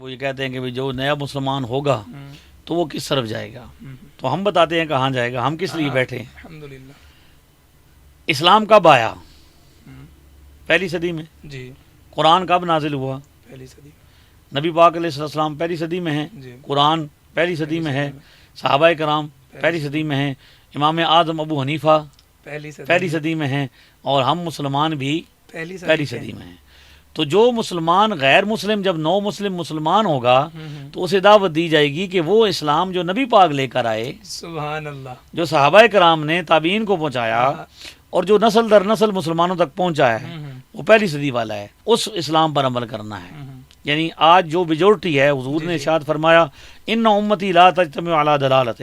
وہ یہ کہتے ہیں کہ جو نیا مسلمان ہوگا تو وہ کس طرف جائے گا، تو ہم بتاتے ہیں کہاں جائے گا، ہم کس لیے بیٹھے ہیں۔ الحمدللہ۔ اسلام کب آیا؟ پہلی صدی میں۔ جی۔ قرآن کب نازل ہوا؟ پہلی صدی۔ نبی پاک علیہ السلام پہلی صدی میں ہیں، جی۔ قرآن پہلی صدی میں ہے، صحابہ کرام پہلی صدی میں ہیں، امام اعظم ابو حنیفہ پہلی صدی میں ہیں، اور ہم مسلمان بھی پہلی صدی میں ہیں۔ تو جو مسلمان غیر مسلم جب نو مسلم مسلمان ہوگا تو اسے دعوت دی جائے گی کہ وہ اسلام جو نبی پاک لے کر آئے، سبحان اللہ، جو صحابہ کرام نے تابعین کو پہنچایا اور جو نسل در نسل مسلمانوں تک پہنچا ہے، وہ پہلی صدی والا ہے، اس اسلام پر عمل کرنا ہے۔ یعنی آج جو میجورٹی ہے، حضور نے ارشاد فرمایا ان امتی لا تجتمع علی ضلالۃ،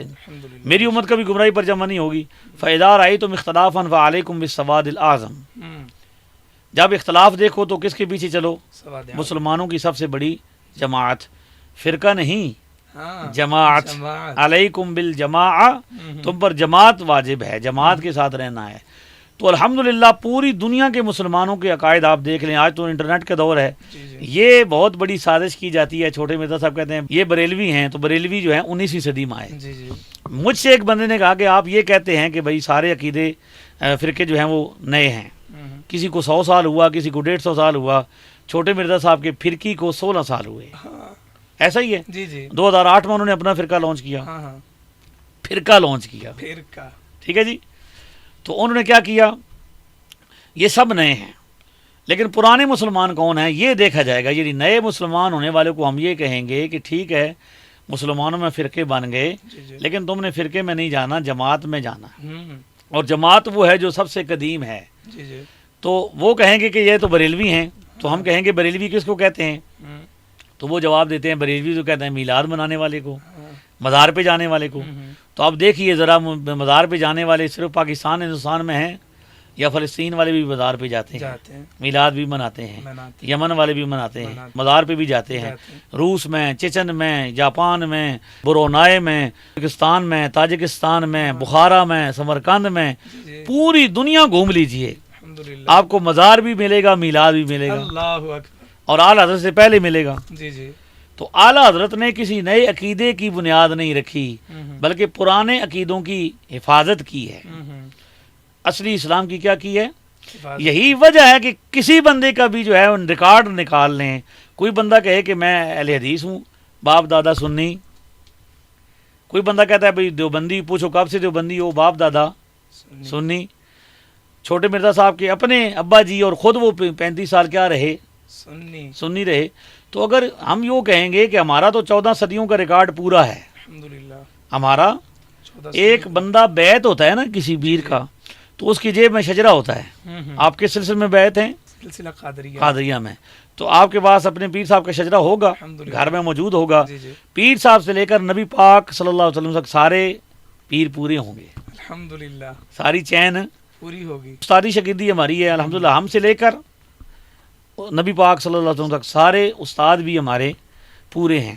میری امت کبھی گمراہی پر جمع نہیں ہوگی، فاذا رأیتم اختلافا فعلیکم بالسواد الاعظم، جب اختلاف دیکھو تو کس کے پیچھے چلو؟ مسلمانوں کی سب سے بڑی جماعت، فرقہ نہیں، جماعت، علیکم بالجماع، تم پر جماعت واجب ہے، جماعت کے ساتھ رہنا ہے۔ تو الحمدللہ پوری دنیا کے مسلمانوں کے عقائد آپ دیکھ لیں، آج تو انٹرنیٹ کا دور ہے، یہ بہت بڑی سازش کی جاتی ہے۔ چھوٹے مرزا صاحب کہتے ہیں یہ بریلوی ہیں، تو بریلوی جو ہیں 19ویں صدی میں آئے۔ مجھ سے ایک بندے نے کہا کہ آپ یہ کہتے ہیں کہ بھائی سارے عقیدے فرقے جو ہیں وہ نئے ہیں، کسی کو 100 سال ہوا، کسی کو 150 سال ہوا، چھوٹے مرزا صاحب کے فرقی کو 16 سال ہوئے، ایسا ہی ہے۔ 2008 میں انہوں نے اپنا فرقہ لانچ کیا، فرقہ لانچ کیا، ٹھیک ہے جی۔ تو انہوں نے کیا کیا؟ یہ سب نئے ہیں، لیکن پرانے مسلمان کون ہیں یہ دیکھا جائے گا۔ یعنی نئے مسلمان ہونے والے کو ہم یہ کہیں گے کہ ٹھیک ہے مسلمانوں میں فرقے بن گئے، لیکن تم نے فرقے میں نہیں جانا، جماعت میں جانا، اور جماعت وہ ہے جو سب سے قدیم ہے۔ تو وہ کہیں گے کہ یہ تو بریلوی ہیں، تو ہم کہیں گے بریلوی کس کو کہتے ہیں؟ تو وہ جواب دیتے ہیں بریلوی تو کہتے ہیں میلاد منانے والے کو، مزار پہ جانے والے کو۔ تو اب دیکھیے ذرا، مزار پہ جانے والے صرف پاکستان ہندوستان میں ہیں یا فلسطین والے بھی مزار پہ جاتے ہیں، میلاد بھی مناتے ہیں، یمن والے بھی مناتے ہیں، مزار پہ بھی جاتے ہیں، روس میں، چچن میں، جاپان میں، برونائی میں، پاکستان میں، تاجکستان میں، بخارا میں، سمرقند میں، پوری دنیا گھوم لیجئے، آپ کو مزار بھی ملے گا، میلاد بھی ملے گا، اور اعلیٰ حضرت سے پہلے ملے گا۔ تو اعلیٰ حضرت نے کسی نئے عقیدے کی بنیاد نہیں رکھی، بلکہ پرانے عقیدوں کی حفاظت کی ہے۔ اصلی اسلام کی کیا کی ہے؟ یہی وجہ ہے کہ کسی بندے کا بھی جو ہے ریکارڈ نکال لیں، کوئی بندہ کہے کہ میں اہل حدیث ہوں، باپ دادا سنی، کوئی بندہ کہتا ہے بھئی دیوبندی، پوچھو کب سے دیوبندی ہو، باپ دادا سنی۔ چھوٹے مرزا صاحب کے اپنے ابا جی اور خود وہ 35 سال کیا رہے؟ سنی رہے۔ تو اگر ہم یوں کہیں گے کہ ہمارا تو 14 صدیوں کا ریکارڈ پورا ہے، ہمارا ایک بندہ بیعت ہوتا ہے نا کسی پیر کا، تو اس کی جیب میں شجرہ ہوتا ہے۔ آپ کس سلسلے میں بیعت ہیں؟ سلسلہ قادریہ میں۔ تو آپ کے پاس اپنے پیر صاحب کا شجرہ ہوگا، گھر میں موجود ہوگا۔ پیر صاحب سے لے کر نبی پاک صلی اللہ علیہ وسلم تک سارے پیر پورے ہوں گے، الحمدللہ، ساری چین پوری ہوگی۔ استادی شاگردی ہماری ہے الحمدللہ، ہم سے لے کر نبی پاک صلی اللہ علیہ وسلم تک سارے استاد بھی ہمارے پورے ہیں۔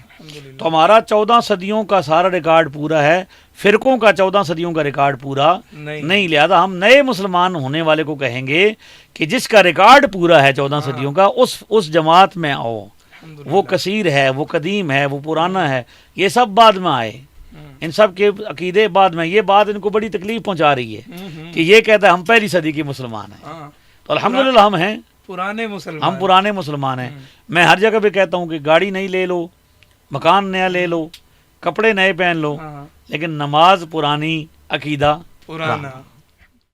تو ہمارا 14 صدیوں کا سارا ریکارڈ پورا ہے، فرقوں کا 14 صدیوں کا ریکارڈ پورا نہیں۔ لہذا ہم نئے مسلمان ہونے والے کو کہیں گے کہ جس کا ریکارڈ پورا ہے 14 صدیوں کا، اس جماعت میں آؤ، وہ کثیر ہے، وہ قدیم ہے، وہ پرانا ہے، یہ سب بعد میں آئے، ان سب کے عقیدے بعد میں۔ یہ بات ان کو بڑی تکلیف پہنچا رہی ہے کہ یہ کہتا ہے ہم پہلی صدی کے مسلمان ہیں، تو الحمدللہ ہم ہیں ہم پرانے مسلمان ہیں۔ میں ہر جگہ پہ کہتا ہوں کہ گاڑی نئی لے لو، مکان نیا لے لو، کپڑے نئے پہن لو، لیکن نماز پرانی، عقیدہ پرانا۔